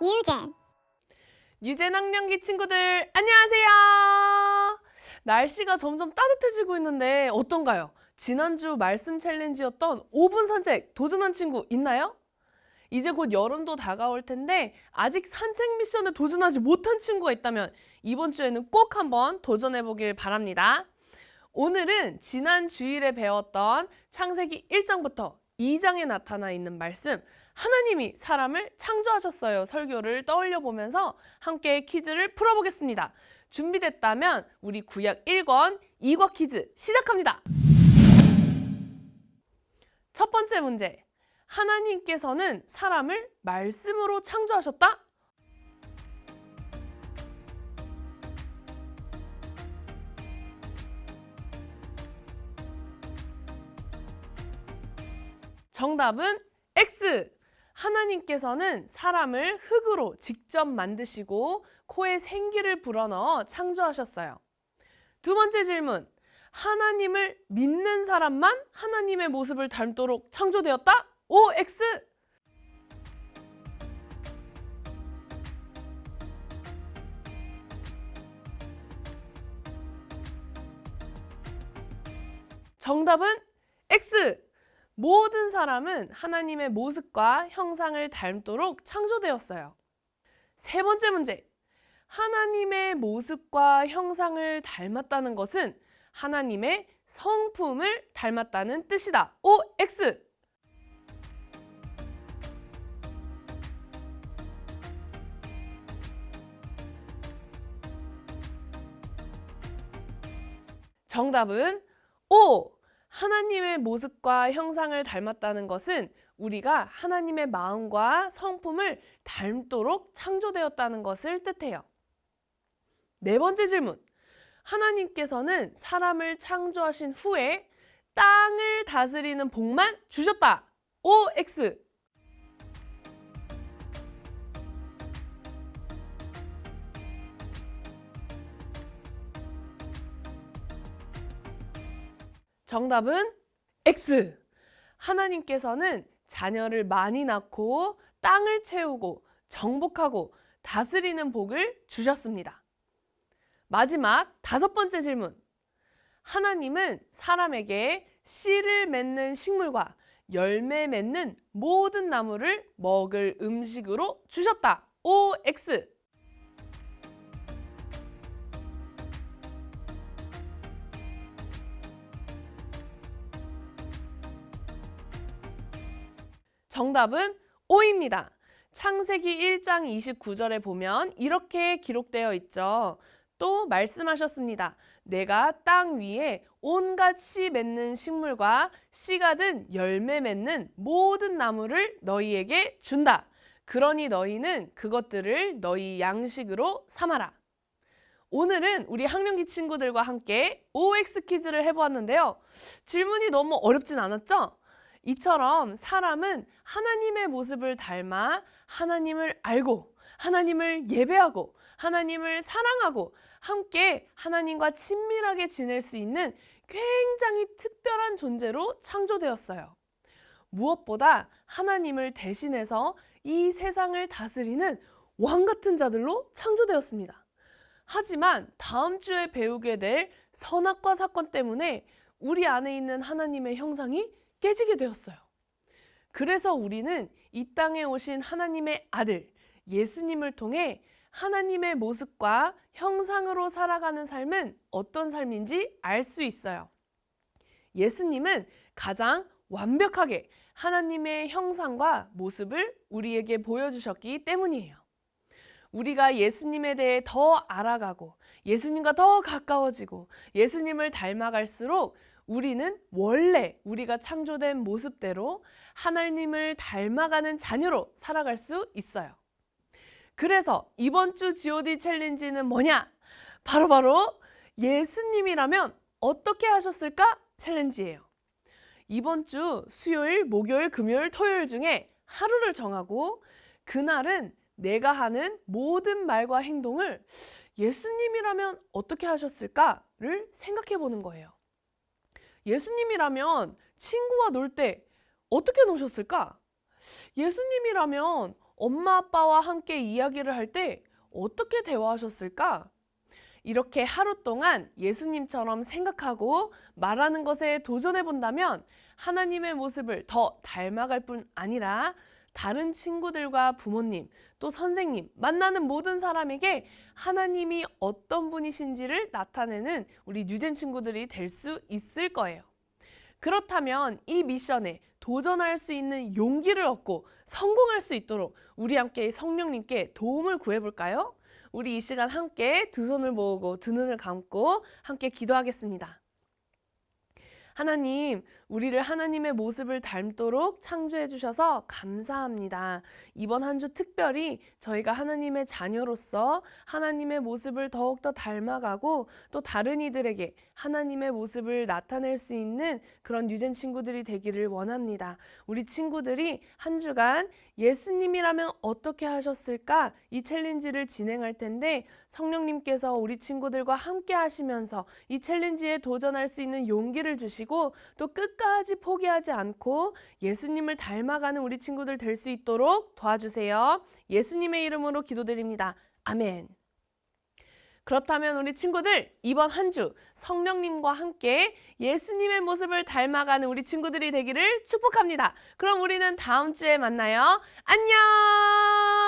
뉴젠. 뉴젠 학령기 친구들 안녕하세요. 날씨가 점점 따뜻해지고 있는데 어떤가요? 지난주 말씀 챌린지였던 5분 산책 도전한 친구 있나요? 이제 곧 여름도 다가올 텐데 아직 산책 미션에 도전하지 못한 친구가 있다면 이번 주에는 꼭 한번 도전해 보길 바랍니다. 오늘은 지난 주일에 배웠던 창세기 1장부터 2장에 나타나 있는 말씀 하나님이 사람을 창조하셨어요 설교를 떠올려 보면서 함께 퀴즈를 풀어보겠습니다. 준비됐다면 우리 구약 1권 2과 퀴즈 시작합니다. 첫 번째 문제. 하나님께서는 사람을 말씀으로 창조하셨다? 정답은 X! 하나님께서는 사람을 흙으로 직접 만드시고 코에 생기를 불어넣어 창조하셨어요. 두 번째 질문. 하나님을 믿는 사람만 하나님의 모습을 닮도록 창조되었다? O, X! 정답은 X! 모든 사람은 하나님의 모습과 형상을 닮도록 창조되었어요. 세 번째 문제. 하나님의 모습과 형상을 닮았다는 것은 하나님의 성품을 닮았다는 뜻이다. O, X! 정답은 O! 하나님의 모습과 형상을 닮았다는 것은 우리가 하나님의 마음과 성품을 닮도록 창조되었다는 것을 뜻해요. 네 번째 질문. 하나님께서는 사람을 창조하신 후에 땅을 다스리는 복만 주셨다. O, X! 정답은 X! 하나님께서는 자녀를 많이 낳고 땅을 채우고 정복하고 다스리는 복을 주셨습니다. 마지막 다섯 번째 질문. 하나님은 사람에게 씨를 맺는 식물과 열매 맺는 모든 나무를 먹을 음식으로 주셨다. O, X! 정답은 O입니다. 창세기 1장 29절에 보면 이렇게 기록되어 있죠. 또 말씀하셨습니다. 내가 땅 위에 온갖 씨 맺는 식물과 씨가 든 열매 맺는 모든 나무를 너희에게 준다. 그러니 너희는 그것들을 너희 양식으로 삼아라. 오늘은 우리 학령기 친구들과 함께 OX 퀴즈를 해보았는데요. 질문이 너무 어렵진 않았죠? 이처럼 사람은 하나님의 모습을 닮아 하나님을 알고 하나님을 예배하고 하나님을 사랑하고 함께 하나님과 친밀하게 지낼 수 있는 굉장히 특별한 존재로 창조되었어요. 무엇보다 하나님을 대신해서 이 세상을 다스리는 왕 같은 자들로 창조되었습니다. 하지만 다음 주에 배우게 될 선악과 사건 때문에 우리 안에 있는 하나님의 형상이 깨지게 되었어요. 그래서 우리는 이 땅에 오신 하나님의 아들 예수님을 통해 하나님의 모습과 형상으로 살아가는 삶은 어떤 삶인지 알 수 있어요. 예수님은 가장 완벽하게 하나님의 형상과 모습을 우리에게 보여주셨기 때문이에요. 우리가 예수님에 대해 더 알아가고 예수님과 더 가까워지고 예수님을 닮아갈수록 우리는 원래 우리가 창조된 모습대로 하나님을 닮아가는 자녀로 살아갈 수 있어요. 그래서 이번 주 GOD 챌린지는 뭐냐? 바로 예수님이라면 어떻게 하셨을까? 챌린지예요. 이번 주 수요일, 목요일, 금요일, 토요일 중에 하루를 정하고 그날은 내가 하는 모든 말과 행동을 예수님이라면 어떻게 하셨을까를 생각해 보는 거예요. 예수님이라면 친구와 놀 때 어떻게 노셨을까? 예수님이라면 엄마 아빠와 함께 이야기를 할 때 어떻게 대화하셨을까? 이렇게 하루 동안 예수님처럼 생각하고 말하는 것에 도전해 본다면 하나님의 모습을 더 닮아갈 뿐 아니라 다른 친구들과 부모님, 또 선생님, 만나는 모든 사람에게 하나님이 어떤 분이신지를 나타내는 우리 뉴젠 친구들이 될 수 있을 거예요. 그렇다면 이 미션에 도전할 수 있는 용기를 얻고 성공할 수 있도록 우리 함께 성령님께 도움을 구해볼까요? 우리 이 시간 함께 두 손을 모으고 두 눈을 감고 함께 기도하겠습니다. 하나님, 우리를 하나님의 모습을 닮도록 창조해 주셔서 감사합니다. 이번 한 주 특별히 저희가 하나님의 자녀로서 하나님의 모습을 더욱더 닮아가고 또 다른 이들에게 하나님의 모습을 나타낼 수 있는 그런 뉴젠 친구들이 되기를 원합니다. 우리 친구들이 한 주간 예수님이라면 어떻게 하셨을까? 이 챌린지를 진행할 텐데 성령님께서 우리 친구들과 함께 하시면서 이 챌린지에 도전할 수 있는 용기를 주시고 또 끝까지 포기하지 않고 예수님을 닮아가는 우리 친구들 될 수 있도록 도와주세요. 예수님의 이름으로 기도드립니다. 아멘. 그렇다면 우리 친구들 이번 한 주 성령님과 함께 예수님의 모습을 닮아가는 우리 친구들이 되기를 축복합니다. 그럼 우리는 다음 주에 만나요. 안녕!